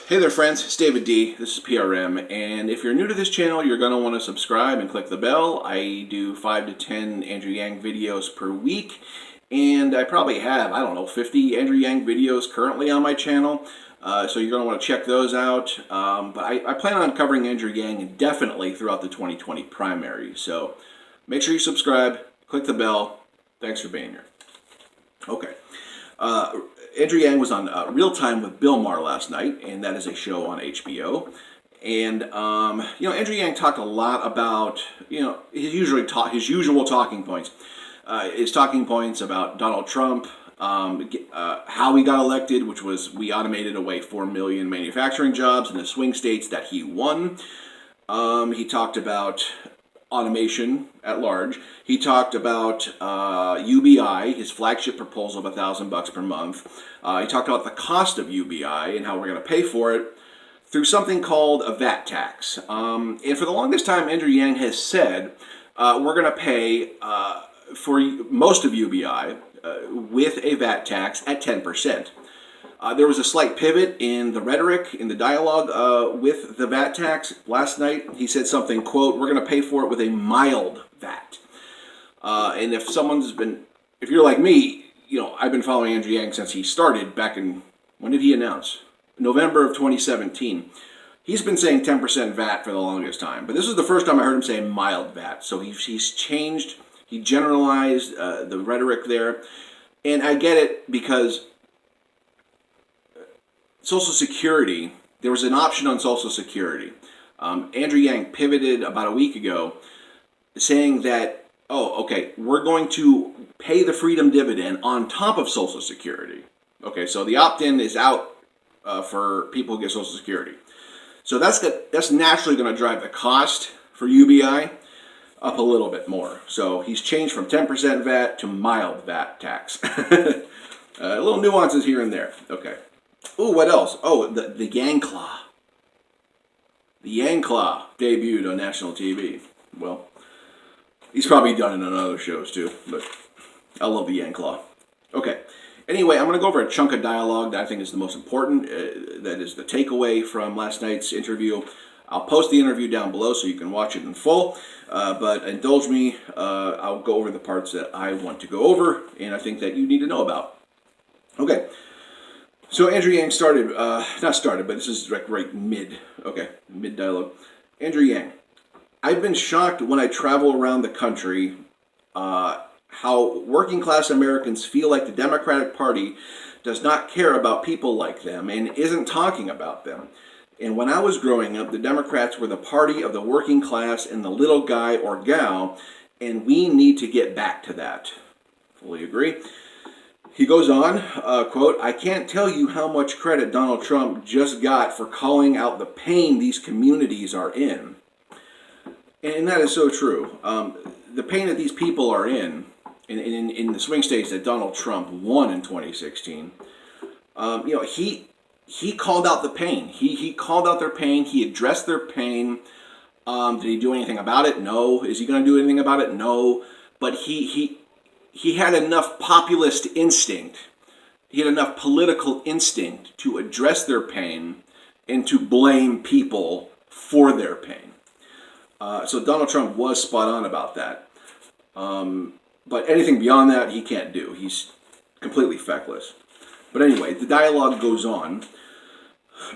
Hey there friends, it's David D. This is PRM, and if you're new to this channel, you're going to want to subscribe and click the bell. I do 5 to 10 Andrew Yang videos per week, and I probably have, 50 Andrew Yang videos currently on my channel, so you're going to want to check those out. But I plan on covering Andrew Yang indefinitely throughout the 2020 primary, so make sure you subscribe, click the bell. Thanks for being here. Okay. Andrew Yang was on Real Time with Bill Maher last night, and that is a show on HBO. And Andrew Yang talked a lot about his usual talking points. His talking points about Donald Trump, how he got elected, which was we automated away 4 million manufacturing jobs in the swing states that he won. He talked about automation at large. He talked about UBI, his flagship proposal of $1,000 per month. He talked about the cost of UBI and how we're going to pay for it through something called a VAT tax. And for the longest time, Andrew Yang has said we're going to pay for most of UBI with a VAT tax at 10%. There was a slight pivot in the rhetoric, in the dialogue with the VAT tax. Last night, he said something, quote, we're going to pay for it with a mild VAT. And if you're like me, I've been following Andrew Yang since he started back in, when did he announce? November of 2017. He's been saying 10% VAT for the longest time. But this is the first time I heard him say mild VAT. So he's changed, he generalized the rhetoric there. And I get it because Social Security, there was an option on Social Security. Andrew Yang pivoted about a week ago saying that, we're going to pay the freedom dividend on top of Social Security. Okay, so the opt-in is out for people who get Social Security. So that's naturally going to drive the cost for UBI up a little bit more. So he's changed from 10% VAT to mild VAT tax. Little nuances here and there. Okay. Ooh, what else? Oh, the Yang Claw. The Yang Claw debuted on national TV. Well, he's probably done it on other shows too, but I love the Yang Claw. Okay. Anyway, I'm going to go over a chunk of dialogue that I think is the most important. That is the takeaway from last night's interview. I'll post the interview down below so you can watch it in full. But indulge me. I'll go over the parts that I want to go over and I think that you need to know about. Okay. So Andrew Yang but this is right mid dialogue. Andrew Yang, I've been shocked when I travel around the country how working class Americans feel like the Democratic Party does not care about people like them and isn't talking about them. And when I was growing up, the Democrats were the party of the working class and the little guy or gal, and we need to get back to that. Fully agree. He goes on, quote, I can't tell you how much credit Donald Trump just got for calling out the pain these communities are in. And that is so true. The pain that these people are in the swing states that Donald Trump won in 2016, he called out the pain. He called out their pain. He addressed their pain. Did he do anything about it? No. Is he going to do anything about it? No. But he had enough populist instinct, he had enough political instinct to address their pain and to blame people for their pain. So Donald Trump was spot on about that. But anything beyond that, he can't do. He's completely feckless. But anyway, the dialogue goes on.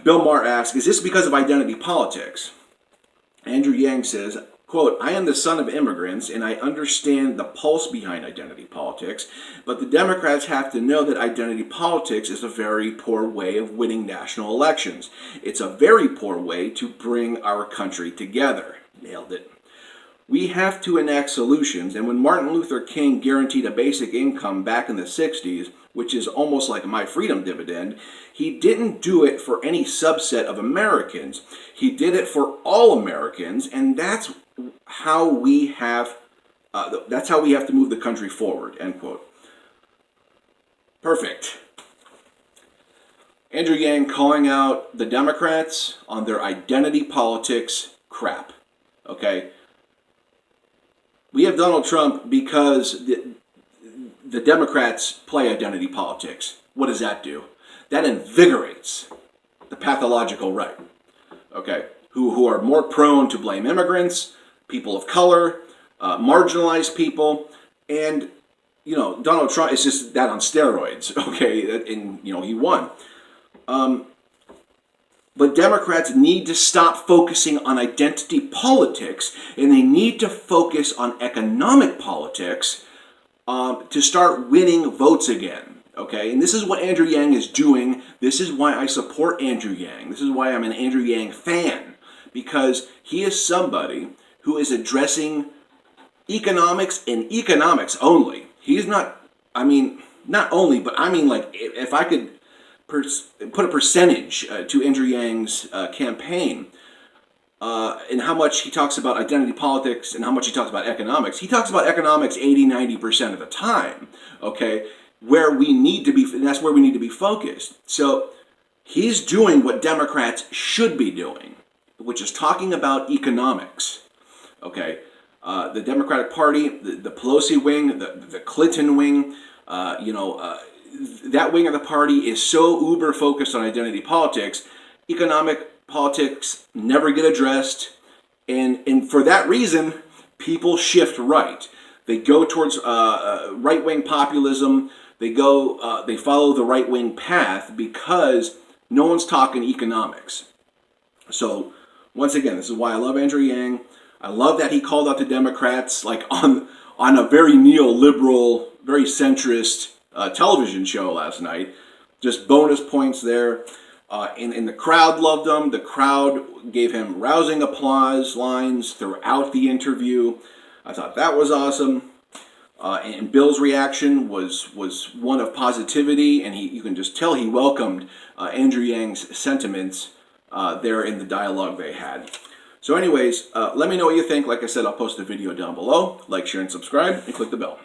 Bill Maher asks, is this because of identity politics? Andrew Yang says, quote, I am the son of immigrants and I understand the pulse behind identity politics, but the Democrats have to know that identity politics is a very poor way of winning national elections. It's a very poor way to bring our country together. Nailed it. We have to enact solutions, and when Martin Luther King guaranteed a basic income back in the 60s, which is almost like my freedom dividend, he didn't do it for any subset of Americans. He did it for all Americans, and that's how we have to move the country forward, end quote. Perfect. Andrew Yang calling out the Democrats on their identity politics crap. Okay? We have Donald Trump because the Democrats play identity politics. What does that do? That invigorates the pathological right, okay, who are more prone to blame immigrants, people of color, marginalized people, and Donald Trump is just that on steroids, okay, and he won. But Democrats need to stop focusing on identity politics, and they need to focus on economic politics to start winning votes again. Okay, and this is what Andrew Yang is doing. This is why I support Andrew Yang. This is why I'm an Andrew Yang fan, because he is somebody who is addressing economics and economics only. He's not, not only, but like, if I could put a percentage to Andrew Yang's campaign, and how much he talks about identity politics and how much he talks about economics. He talks about economics 80-90% of the time, okay, where we need to be, and that's where we need to be focused. So he's doing what Democrats should be doing, which is talking about economics, okay. The Democratic Party, the Pelosi wing, the Clinton wing, that wing of the party is so uber focused on identity politics. Economic politics never get addressed, and for that reason, people shift right. They go towards right-wing populism. They follow the right-wing path because no one's talking economics. So once again, this is why I love Andrew Yang. I love that he called out the Democrats like on a very neoliberal, very centrist television show last night. Just bonus points there. And the crowd loved him. The crowd gave him rousing applause lines throughout the interview. I thought that was awesome. And Bill's reaction was one of positivity, and you can just tell he welcomed Andrew Yang's sentiments there in the dialogue they had. So anyways, let me know what you think. Like I said, I'll post a video down below. Like, share, and subscribe, and click the bell.